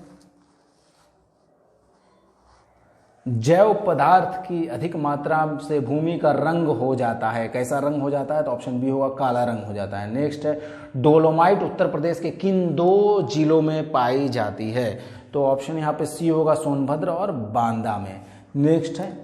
जैव पदार्थ की अधिक मात्रा से भूमि का रंग हो जाता है, कैसा रंग हो जाता है? तो ऑप्शन बी होगा काला रंग हो जाता है। नेक्स्ट है डोलोमाइट उत्तर प्रदेश के किन 2 जिलों में पाई जाती है? तो ऑप्शन यहाँ पे सी होगा सोनभद्र और बांदा में। नेक्स्ट है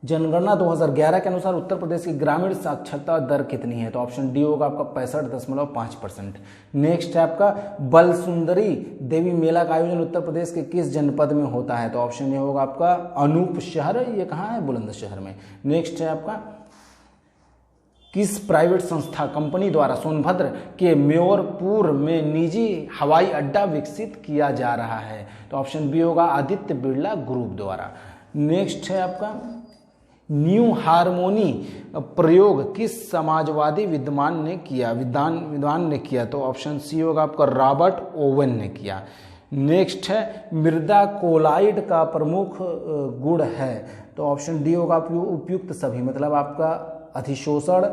जनगणना 2011 के अनुसार उत्तर प्रदेश की ग्रामीण साक्षरता दर कितनी है? तो ऑप्शन डी होगा आपका 65.5%। नेक्स्ट है आपका बलसुंदरी देवी मेला का आयोजन उत्तर प्रदेश के किस जनपद में होता है? तो ऑप्शन ए होगा आपका अनूप शहर, ये कहाँ है? बुलंदशहर में। नेक्स्ट है आपका किस प्राइवेट संस्था कंपनी द्वारा सोनभद्र के म्योरपुर में निजी हवाई अड्डा विकसित किया जा रहा है? तो ऑप्शन बी होगा आदित्य बिरला ग्रुप द्वारा। नेक्स्ट है आपका न्यू हार्मोनी प्रयोग किस समाजवादी विद्वान ने किया? तो ऑप्शन सी होगा आपका रॉबर्ट ओवन ने किया। नेक्स्ट है मृदा कोलाइड का प्रमुख गुण है? तो ऑप्शन डी होगा उपयुक्त सभी, मतलब आपका अधिशोषण,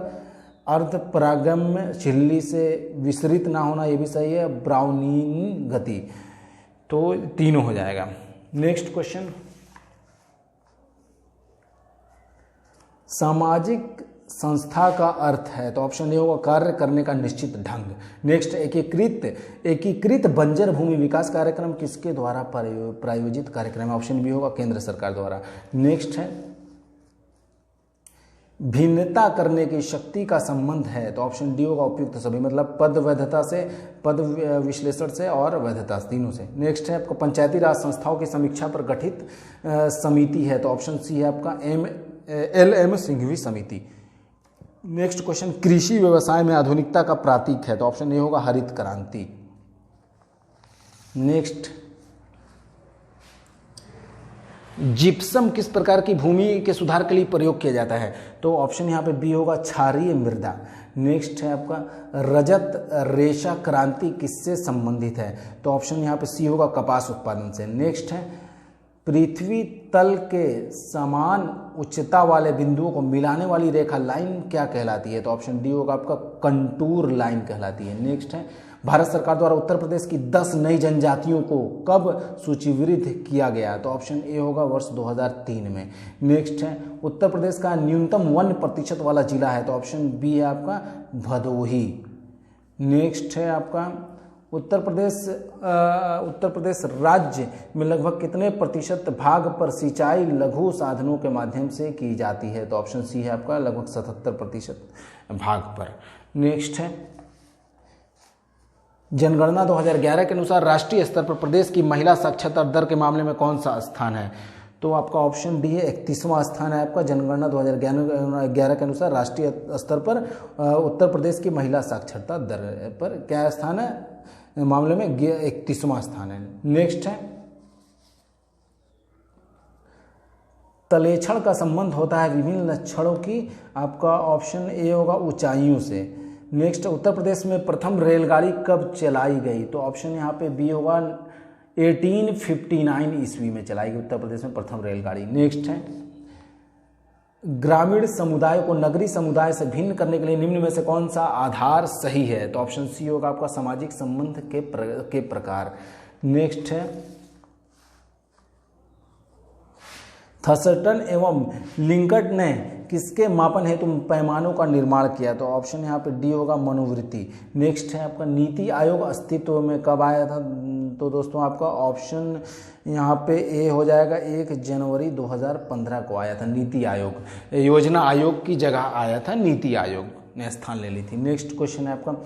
अर्ध परागम्य, झिल्ली से विसरित ना होना, ये भी सही है, ब्राउनिंग गति, तो तीनों हो जाएगा। नेक्स्ट क्वेश्चन सामाजिक संस्था का अर्थ है? तो ऑप्शन ए होगा कार्य करने का निश्चित ढंग। नेक्स्ट एकीकृत बंजर भूमि विकास कार्यक्रम किसके द्वारा प्रायोजित कार्यक्रम है? ऑप्शन बी होगा केंद्र सरकार द्वारा। नेक्स्ट है भिन्नता करने की शक्ति का संबंध है? तो ऑप्शन डी होगा उपयुक्त सभी, मतलब पद वैधता से, पद विश्लेषण से और वैधता तीनों से। नेक्स्ट है आपका पंचायती राज संस्थाओं की समीक्षा पर गठित समिति है? तो ऑप्शन सी है आपका LM सिंघवी समिति। नेक्स्ट क्वेश्चन कृषि व्यवसाय में आधुनिकता का प्रतीक है? तो ऑप्शन ए होगा हरित क्रांति। नेक्स्ट जिप्सम किस प्रकार की भूमि के सुधार के लिए प्रयोग किया जाता है? तो ऑप्शन यहाँ पे बी होगा क्षारीय मृदा। नेक्स्ट है आपका रजत रेशा क्रांति किससे संबंधित है? तो ऑप्शन यहाँ पे सी होगा कपास उत्पादन से। नेक्स्ट है पृथ्वी तल के समान उच्चता वाले बिंदुओं को मिलाने वाली रेखा लाइन क्या कहलाती है? तो ऑप्शन डी होगा आपका कंटूर लाइन कहलाती है। नेक्स्ट है भारत सरकार द्वारा उत्तर प्रदेश की 10 नई जनजातियों को कब सूचीबद्ध किया गया? तो ऑप्शन ए होगा वर्ष 2003 में। नेक्स्ट है उत्तर प्रदेश का न्यूनतम 1% वाला जिला है? तो ऑप्शन बी है आपका भदोही। नेक्स्ट है आपका उत्तर प्रदेश राज्य में लगभग कितने प्रतिशत भाग पर सिंचाई लघु साधनों के माध्यम से की जाती है? तो ऑप्शन सी है आपका लगभग 77% भाग पर। नेक्स्ट है जनगणना 2011 के अनुसार राष्ट्रीय स्तर पर प्रदेश की महिला साक्षरता दर के मामले में कौन सा स्थान है? तो आपका ऑप्शन डी है 31वां स्थान है आपका। जनगणना 2011 के अनुसार राष्ट्रीय स्तर पर उत्तर प्रदेश की महिला साक्षरता दर पर क्या स्थान है मामले में? 31वां स्थान है। नेक्स्ट है तलेछड़ का संबंध होता है विभिन्न लक्षणों की? आपका ऑप्शन ए होगा ऊंचाइयों से। नेक्स्ट उत्तर प्रदेश में प्रथम रेलगाड़ी कब चलाई गई? तो ऑप्शन यहाँ पे बी होगा 1859 ईस्वी में चलाई गई उत्तर प्रदेश में प्रथम रेलगाड़ी। नेक्स्ट है ग्रामीण समुदाय को नगरीय समुदाय से भिन्न करने के लिए निम्न में से कौन सा आधार सही है? तो ऑप्शन सी होगा आपका सामाजिक संबंध के प्रकार। नेक्स्ट है थर्स्टन एवं लिंकट ने किसके मापन हेतु पैमानों का निर्माण किया? तो ऑप्शन यहाँ पे डी होगा मनोवृत्ति। नेक्स्ट है आपका नीति आयोग अस्तित्व में कब आया था? तो दोस्तों आपका ऑप्शन यहाँ पे ए हो जाएगा, 1 जनवरी 2015 को आया था नीति आयोग। योजना आयोग की जगह आया था, नीति आयोग ने स्थान ले ली थी। नेक्स्ट क्वेश्चन है आपका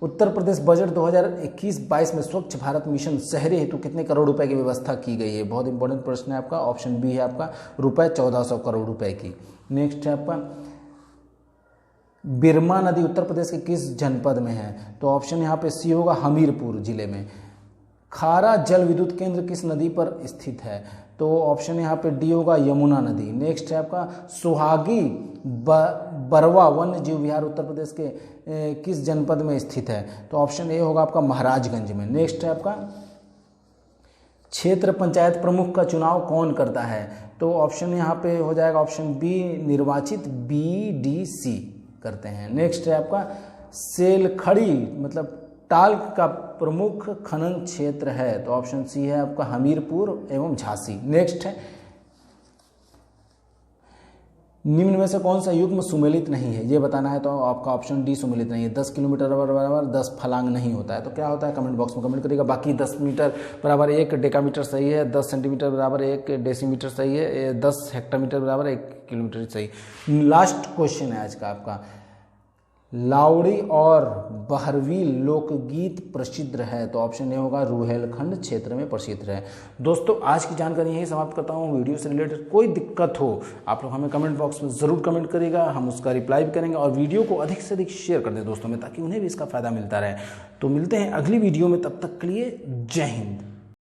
उत्तर प्रदेश बजट 2021-22 में स्वच्छ भारत मिशन शहरी हेतु कितने करोड़ रुपए की व्यवस्था की गई है? बहुत इंपॉर्टेंट प्रश्न है आपका। ऑप्शन बी है आपका रुपए 1400 करोड़ रुपए की। नेक्स्ट है आपका बिरमा नदी उत्तर प्रदेश के किस जनपद में है? तो ऑप्शन यहाँ पे सी होगा, हमीरपुर जिले में। खारा जल विद्युत केंद्र किस नदी पर स्थित है? तो ऑप्शन यहाँ पे डी होगा, यमुना नदी। नेक्स्ट है आपका सुहागी बरवा वन्य जीव विहार उत्तर प्रदेश के किस जनपद में स्थित है? तो ऑप्शन ए होगा आपका, महाराजगंज में। नेक्स्ट है आपका क्षेत्र पंचायत प्रमुख का चुनाव कौन करता है? तो ऑप्शन यहाँ पे हो जाएगा ऑप्शन बी, निर्वाचित BDC करते हैं। नेक्स्ट है आपका सेलखड़ी मतलब टाल का प्रमुख खनन क्षेत्र है? तो ऑप्शन सी है आपका, हमीरपुर एवं झांसी। नेक्स्ट है निम्न में से कौन सा युग्म सुमेलित नहीं है, ये बताना है। तो आपका ऑप्शन डी सुमेलित नहीं है। 10 किलोमीटर बराबर 10 फलांग नहीं होता है। तो क्या होता है कमेंट बॉक्स में कमेंट करिएगा। बाकी 10 मीटर बराबर 1 डेकामीटर सही है, 10 सेंटीमीटर बराबर 1 डेसीमीटर सही है, 10 हेक्टोमीटर बराबर 1 किलोमीटर सही। लास्ट क्वेश्चन है आज का आपका, लावड़ी और बहरवी लोकगीत प्रसिद्ध है? तो ऑप्शन ए होगा, रुहेलखंड क्षेत्र में प्रसिद्ध है। दोस्तों आज की जानकारी यही समाप्त करता हूँ। वीडियो से रिलेटेड कोई दिक्कत हो आप लोग हमें कमेंट बॉक्स में ज़रूर कमेंट करिएगा, हम उसका रिप्लाई भी करेंगे। और वीडियो को अधिक से अधिक शेयर कर दें दोस्तों में, ताकि उन्हें भी इसका फ़ायदा मिलता रहे। तो मिलते हैं अगली वीडियो में, तब तक के लिए जय हिंद।